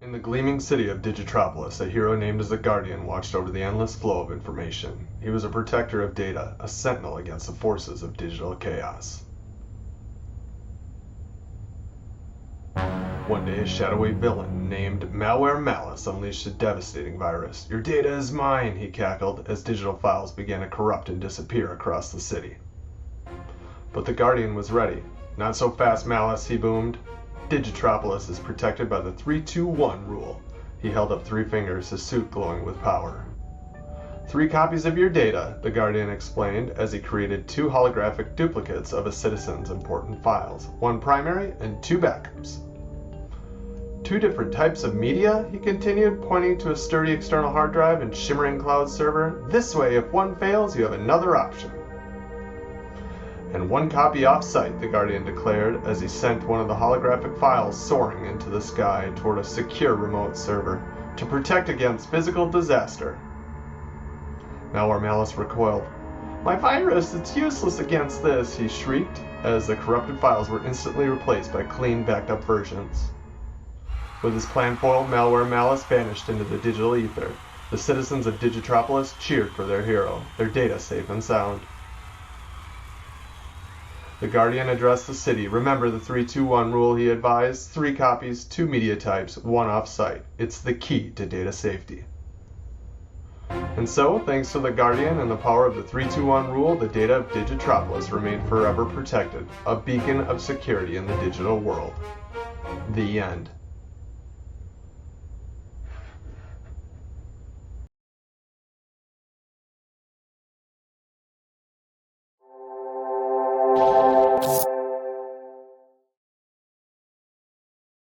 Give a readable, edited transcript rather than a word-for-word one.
In the gleaming city of Digitropolis, a hero named as the Guardian watched over the endless flow of information. He was a protector of data, a sentinel against the forces of digital chaos. One day, a shadowy villain named Malware Malice unleashed a devastating virus. "Your data is mine," he cackled as digital files began to corrupt and disappear across the city. But the Guardian was ready. "Not so fast, Malice," he boomed. "Digitropolis is protected by the 3-2-1 rule." He held up 3 fingers, his suit glowing with power. 3 copies of your data, the Guardian explained as he created 2 holographic duplicates of a citizen's important files, 1 primary and 2 backups. 2 different types of media, he continued, pointing to a sturdy external hard drive and shimmering cloud server. "This way, if one fails, you have another option." "And 1 copy off-site," the Guardian declared as he sent one of the holographic files soaring into the sky toward a secure remote server to protect against physical disaster. Malware Malice recoiled. "My virus, it's useless against this," he shrieked as the corrupted files were instantly replaced by clean, backed-up versions. With his plan foiled, Malware Malice vanished into the digital ether. The citizens of Digitropolis cheered for their hero, their data safe and sound. The Guardian addressed the city. "Remember the 3-2-1 rule," he advised. 3 copies, 2 media types, 1 off-site. It's the key to data safety. And so, thanks to the Guardian and the power of the 3-2-1 rule, the data of Digitropolis remained forever protected, a beacon of security in the digital world. The end.